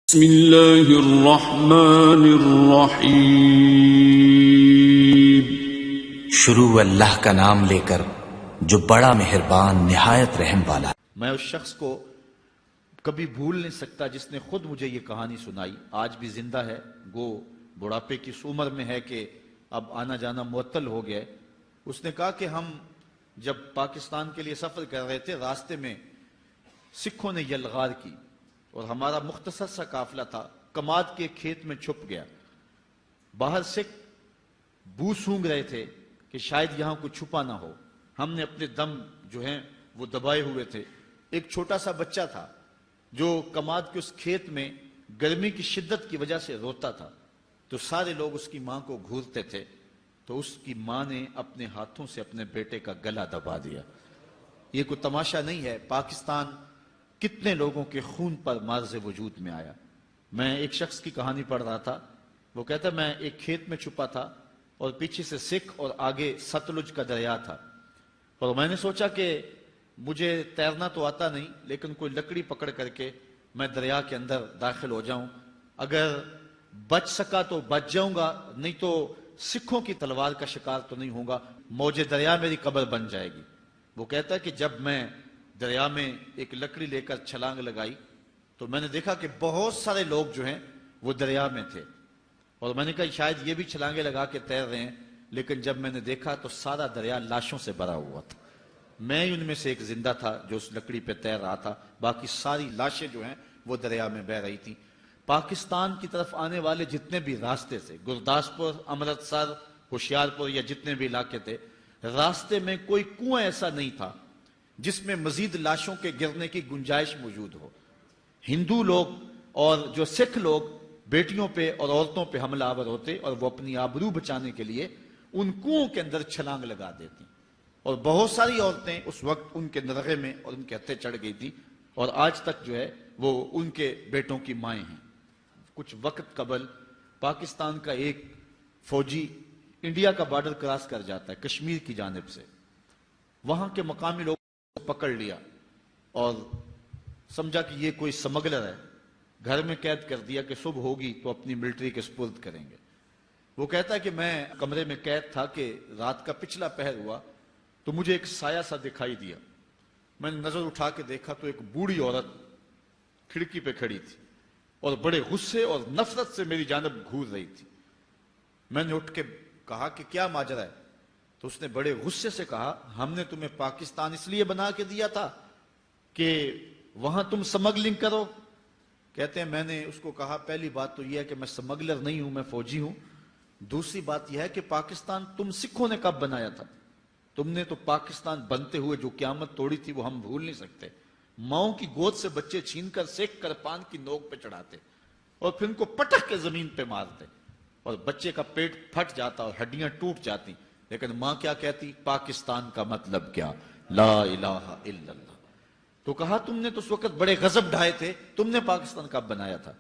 بسم اللہ الرحمن الرحیم۔ شروع اللہ کا نام لے کر جو بڑا مہربان نہایت رحم والا۔ میں اس شخص کو کبھی بھول نہیں سکتا جس نے خود مجھے یہ کہانی سنائی، آج بھی زندہ ہے، گو بڑھاپے کی اس عمر میں ہے کہ اب آنا جانا معطل ہو گیا ہے۔ اس نے کہا کہ ہم جب پاکستان کے لیے سفر کر رہے تھے، راستے میں سکھوں نے یلغار کی اور ہمارا مختصر سا قافلہ تھا، کماد کے کھیت میں چھپ گیا۔ باہر سکھ بو سونگ رہے تھے کہ شاید یہاں کوئی چھپا نہ ہو۔ ہم نے اپنے دم جو ہیں وہ دبائے ہوئے تھے۔ ایک چھوٹا سا بچہ تھا جو کماد کے اس کھیت میں گرمی کی شدت کی وجہ سے روتا تھا، تو سارے لوگ اس کی ماں کو گھورتے تھے، تو اس کی ماں نے اپنے ہاتھوں سے اپنے بیٹے کا گلا دبا دیا۔ یہ کوئی تماشا نہیں ہے، پاکستان کتنے لوگوں کے خون پر معرض وجود میں آیا۔ میں ایک شخص کی کہانی پڑھ رہا تھا، وہ کہتا میں ایک کھیت میں چھپا تھا اور پیچھے سے سکھ اور آگے ستلج کا دریا تھا، اور میں نے سوچا کہ مجھے تیرنا تو آتا نہیں، لیکن کوئی لکڑی پکڑ کر کے میں دریا کے اندر داخل ہو جاؤں، اگر بچ سکا تو بچ جاؤں گا، نہیں تو سکھوں کی تلوار کا شکار تو نہیں ہوں گا، موج دریا میری قبر بن جائے گی۔ وہ کہتا ہے کہ جب میں دریا میں ایک لکڑی لے کر چھلانگ لگائی تو میں نے دیکھا کہ بہت سارے لوگ جو ہیں وہ دریا میں تھے، اور میں نے کہا شاید یہ بھی چھلانگیں لگا کے تیر رہے ہیں، لیکن جب میں نے دیکھا تو سارا دریا لاشوں سے بھرا ہوا تھا۔ میں ان میں سے ایک زندہ تھا جو اس لکڑی پہ تیر رہا تھا، باقی ساری لاشیں جو ہیں وہ دریا میں بہہ رہی تھیں۔ پاکستان کی طرف آنے والے جتنے بھی راستے تھے، گرداسپور، امرتسر، ہوشیارپور یا جتنے بھی علاقے تھے، راستے میں کوئی کنواں ایسا نہیں تھا جس میں مزید لاشوں کے گرنے کی گنجائش موجود ہو۔ ہندو لوگ اور جو سکھ لوگ بیٹیوں پہ اور عورتوں پہ حملہ آور ہوتے اور وہ اپنی آبرو بچانے کے لیے ان کنووں کے اندر چھلانگ لگا دیتی، اور بہت ساری عورتیں اس وقت ان کے نرغے میں اور ان کے ہتھے چڑھ گئی تھی، اور آج تک جو ہے وہ ان کے بیٹوں کی مائیں ہیں۔ کچھ وقت قبل پاکستان کا ایک فوجی انڈیا کا بارڈر کراس کر جاتا ہے کشمیر کی جانب سے، وہاں کے مقامی لوگ پکڑ لیا اور سمجھا کہ یہ کوئی سمگلر ہے، گھر میں قید کر دیا کہ صبح ہوگی تو اپنی ملٹری کے سپرد کریں گے۔ وہ کہتا ہے کہ میں کمرے میں قید تھا کہ رات کا پچھلا پہر ہوا تو مجھے ایک سایہ سا دکھائی دیا، میں نے نظر اٹھا کے دیکھا تو ایک بوڑھی عورت کھڑکی پہ کھڑی تھی اور بڑے غصے اور نفرت سے میری جانب گھور رہی تھی۔ میں نے اٹھ کے کہا کہ کیا ماجرا ہے؟ تو اس نے بڑے غصے سے کہا ہم نے تمہیں پاکستان اس لیے بنا کے دیا تھا کہ وہاں تم سمگلنگ کرو۔ کہتے ہیں میں نے اس کو کہا پہلی بات تو یہ ہے کہ میں سمگلر نہیں ہوں، میں فوجی ہوں، دوسری بات یہ ہے کہ پاکستان تم سکھوں نے کب بنایا تھا؟ تم نے تو پاکستان بنتے ہوئے جو قیامت توڑی تھی وہ ہم بھول نہیں سکتے۔ ماؤں کی گود سے بچے چھین کر سیک کر پان کی نوک پہ چڑھاتے اور پھر ان کو پٹک کے زمین پہ مارتے اور بچے کا پیٹ پھٹ جاتا اور ہڈیاں ٹوٹ جاتی، لیکن ماں کیا کہتی؟ پاکستان کا مطلب کیا؟ لا الہ الا اللہ۔ تو کہا تم نے تو اس وقت بڑے غضب ڈھائے تھے، تم نے پاکستان کب بنایا تھا؟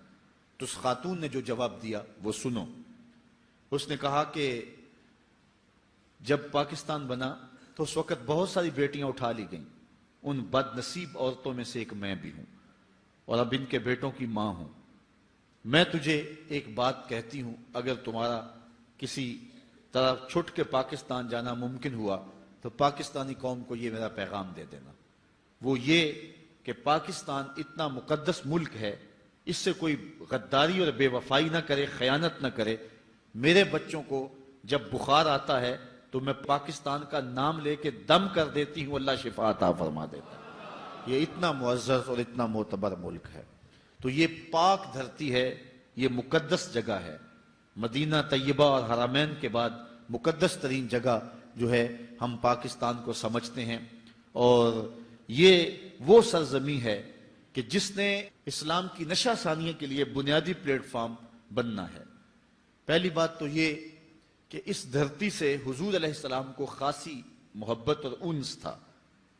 تو اس خاتون نے جو جواب دیا وہ سنو۔ اس نے کہا کہ جب پاکستان بنا تو اس وقت بہت ساری بیٹیاں اٹھا لی گئیں، ان بد نصیب عورتوں میں سے ایک میں بھی ہوں، اور اب ان کے بیٹوں کی ماں ہوں۔ میں تجھے ایک بات کہتی ہوں، اگر تمہارا کسی طرح چھٹ کے پاکستان جانا ممکن ہوا تو پاکستانی قوم کو یہ میرا پیغام دے دینا، وہ یہ کہ پاکستان اتنا مقدس ملک ہے، اس سے کوئی غداری اور بے وفائی نہ کرے، خیانت نہ کرے۔ میرے بچوں کو جب بخار آتا ہے تو میں پاکستان کا نام لے کے دم کر دیتی ہوں، اللہ شفا عطا فرما دیتا ہے۔ یہ اتنا معزز اور اتنا معتبر ملک ہے، تو یہ پاک دھرتی ہے، یہ مقدس جگہ ہے۔ مدینہ طیبہ اور حرمین کے بعد مقدس ترین جگہ جو ہے ہم پاکستان کو سمجھتے ہیں، اور یہ وہ سرزمین ہے کہ جس نے اسلام کی نشہ ثانیہ کے لیے بنیادی پلیٹ فارم بننا ہے۔ پہلی بات تو یہ کہ اس دھرتی سے حضور علیہ السلام کو خاصی محبت اور انس تھا۔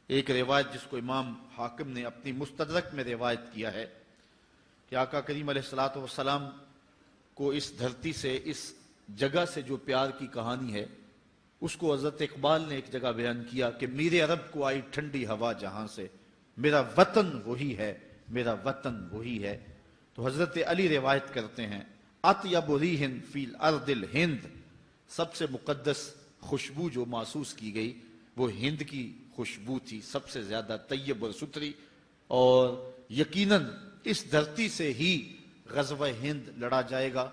ایک روایت جس کو امام حاکم نے اپنی مستدرک میں روایت کیا ہے کہ آقا کریم علیہ السلام کو اس دھرتی سے، اس جگہ سے جو پیار کی کہانی ہے، اس کو حضرت اقبال نے ایک جگہ بیان کیا کہ میرے عرب کو آئی ٹھنڈی ہوا جہاں سے، میرا وطن وہی ہے، میرا وطن وہی ہے۔ تو حضرت علی روایت کرتے ہیں اطیب ریح فی الارض الہند، سب سے مقدس خوشبو جو محسوس کی گئی وہ ہند کی خوشبو تھی، سب سے زیادہ طیب اور ستھری، اور یقیناً اس دھرتی سے ہی غزوہ ہند لڑا جائے گا،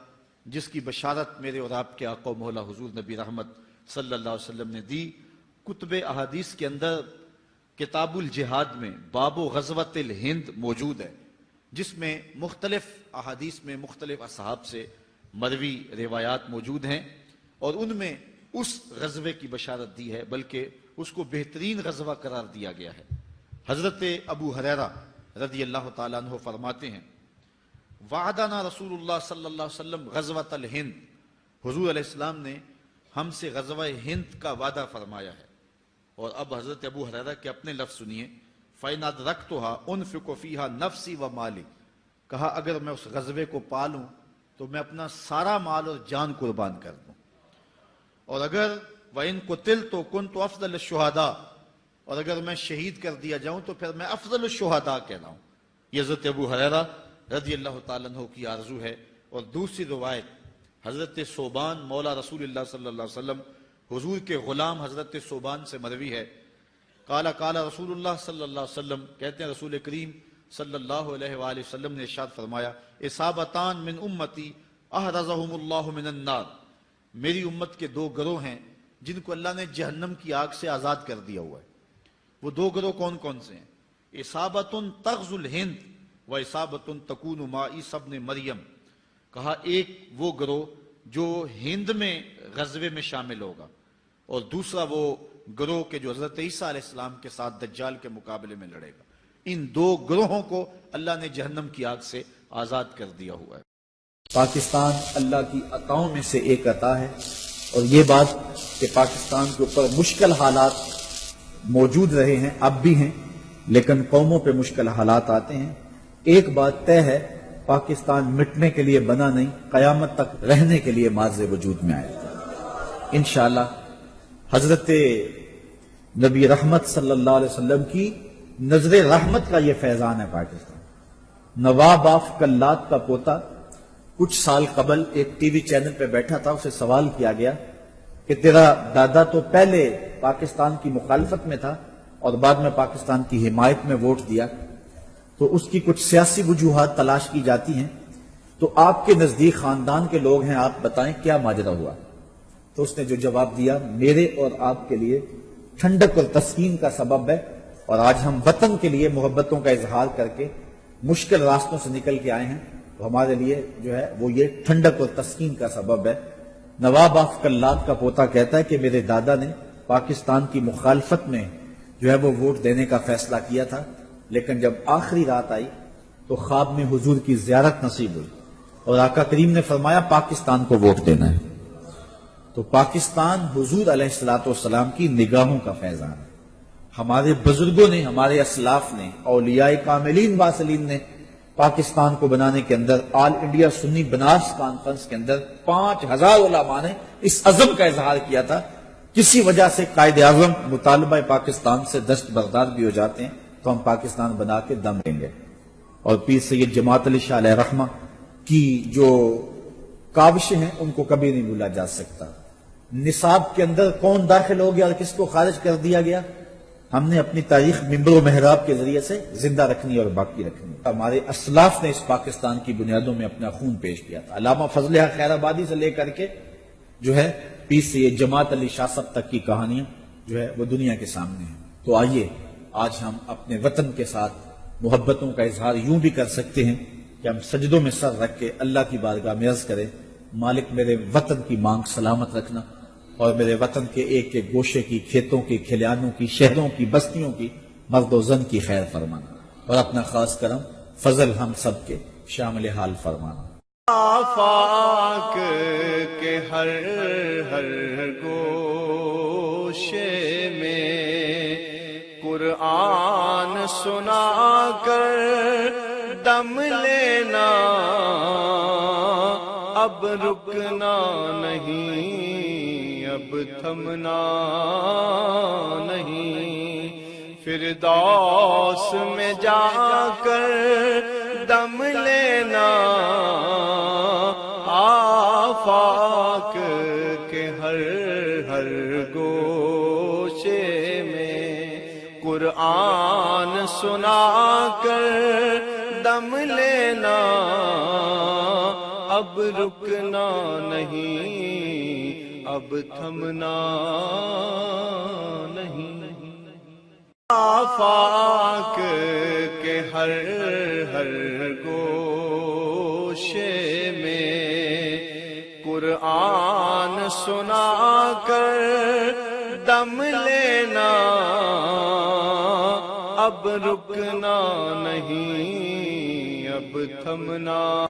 جس کی بشارت میرے اور آپ کے آقا و مولا حضور نبی رحمت صلی اللہ علیہ وسلم نے دی۔ کتب احادیث کے اندر کتاب الجہاد میں باب غزوۃ الہند موجود ہے، جس میں مختلف احادیث میں مختلف اصحاب سے مروی روایات موجود ہیں، اور ان میں اس غزوے کی بشارت دی ہے، بلکہ اس کو بہترین غزوہ قرار دیا گیا ہے۔ حضرت ابو ہریرہ رضی اللہ تعالیٰ عنہ فرماتے ہیں وعدنا رسول اللہ صلی اللہ علیہ وسلم غزوۃ الہند، حضور علیہ السلام نے ہم سے غزوہ ہند کا وعدہ فرمایا ہے۔ اور اب حضرت ابو ہریرہ کے اپنے لفظ سنیے، فَإِنْ أَدْرَكْتُهَا أُنْفِقُ فِيهَا نَفْسِي وَمَالِي، کہا اگر میں اس غزوے کو پالوں تو میں اپنا سارا مال اور جان قربان کر دوں، اور اگر وَإِنْ قُتِلْتُ كُنْتُ أَفْضَلَ الشُّهَدَاء، اور اگر میں شہید کر دیا جاؤں تو پھر میں افضل الشہداء کہلاؤں۔ یہ حضرت ابو ہریرہ رضی اللہ تعالیٰ عنہ کی آرزو ہے۔ اور دوسری روایت حضرت ثوبان مولا رسول اللہ صلی اللہ علیہ وسلم، حضور کے غلام حضرت ثوبان سے مروی ہے، قال قال رسول اللہ صلی اللہ علیہ وسلم، کہتے ہیں رسول کریم صلی اللہ علیہ وآلہ وسلم نے ارشاد فرمایا اصابتان من امتی احرزہم اللہ من النار، میری امت کے دو گروہ ہیں جن کو اللہ نے جہنم کی آگ سے آزاد کر دیا ہوا ہے۔ وہ دو گروہ کون کون سے ہیں؟ اصابت تغزو الہند و اصابت تکون مع عیسی ابن مریم، کہا ایک وہ گروہ جو ہند میں غزوے میں شامل ہوگا، اور دوسرا وہ گروہ کے جو حضرت عیسیٰ علیہ السلام کے ساتھ دجال کے مقابلے میں لڑے گا۔ ان دو گروہوں کو اللہ نے جہنم کی آگ سے آزاد کر دیا ہوا ہے۔ پاکستان اللہ کی عطاؤں میں سے ایک عطا ہے، اور یہ بات کہ پاکستان کے اوپر مشکل حالات موجود رہے ہیں، اب بھی ہیں، لیکن قوموں پہ مشکل حالات آتے ہیں۔ ایک بات طے ہے، پاکستان مٹنے کے لیے بنا نہیں، قیامت تک رہنے کے لیے ماض وجود میں آئے گا انشاءاللہ۔ حضرت نبی رحمت صلی اللہ علیہ وسلم کی نظر رحمت کا یہ فیضان ہے پاکستان۔ نواب آف کلات کا پوتا کچھ سال قبل ایک ٹی وی چینل پہ بیٹھا تھا، اسے سوال کیا گیا کہ تیرا دادا تو پہلے پاکستان کی مخالفت میں تھا اور بعد میں پاکستان کی حمایت میں ووٹ دیا، تو اس کی کچھ سیاسی وجوہات تلاش کی جاتی ہیں، تو آپ کے نزدیک خاندان کے لوگ ہیں، آپ بتائیں کیا ماجرا ہوا؟ تو اس نے جو جواب دیا، میرے اور آپ کے لیے ٹھنڈک اور تسکین کا سبب ہے، اور آج ہم وطن کے لیے محبتوں کا اظہار کر کے مشکل راستوں سے نکل کے آئے ہیں، تو ہمارے لیے جو ہے وہ یہ ٹھنڈک اور تسکین کا سبب ہے۔ نواب آف کلات کا پوتا کہتا ہے کہ میرے دادا نے پاکستان کی مخالفت میں جو ہے وہ ووٹ دینے کا فیصلہ کیا تھا، لیکن جب آخری رات آئی تو خواب میں حضور کی زیارت نصیب ہوئی، اور آقا کریم نے فرمایا پاکستان کو ووٹ دینا ہے۔ تو پاکستان حضور علیہ الصلوۃ والسلام کی نگاہوں کا فیضان ہے۔ ہمارے بزرگوں نے، ہمارے اسلاف نے، اولیاء کاملین واصلین نے پاکستان کو بنانے کے اندر، آل انڈیا سنی بناس کانفرنس کے اندر 5000 علماء نے اس عزم کا اظہار کیا تھا۔ کسی وجہ سے قائد اعظم مطالبہ پاکستان سے دستبردار بھی ہو جاتے ہیں تو ہم پاکستان بنا کے دم لیں گے۔ اور پیر سید جماعت علی شاہ علیہ رحمہ کی جو کاوشیں ہیں ان کو کبھی نہیں بھولا جا سکتا۔ نصاب کے اندر کون داخل ہو گیا اور کس کو خارج کر دیا گیا، ہم نے اپنی تاریخ منبر و محراب کے ذریعے سے زندہ رکھنی اور باقی رکھنی۔ ہمارے اسلاف نے اس پاکستان کی بنیادوں میں اپنا خون پیش کیا تھا۔ علامہ فضل حق خیر آبادی سے لے کر کے جو ہے پیر سید جماعت علی شاہ صاحب تک کی کہانیاں جو ہے وہ دنیا کے سامنے ہیں۔ تو آئیے آج ہم اپنے وطن کے ساتھ محبتوں کا اظہار یوں بھی کر سکتے ہیں کہ ہم سجدوں میں سر رکھ کے اللہ کی بارگاہ میں عرض کریں، مالک میرے وطن کی مانگ سلامت رکھنا، اور میرے وطن کے ایک ایک گوشے کی، کھیتوں کی، کھلیانوں کی، شہروں کی، بستیوں کی، مرد و زن کی خیر فرمانا، اور اپنا خاص کرم فضل ہم سب کے شامل حال فرمانا۔ آفاق کے ہر ہر گوشے میں قرآن سنا کر دم لینا، اب رکنا نہیں، اب تھمنا نہیں، فردوس میں جا کر دم لینا آفاق کے ہر ہر گوشے میں قرآن سنا کر دم لینا اب رکنا نہیں اب تھمنا نہیں آفاق کے ہر ہر گوشے میں قرآن سنا کر دم لینا اب رکنا نہیں اب تھمنا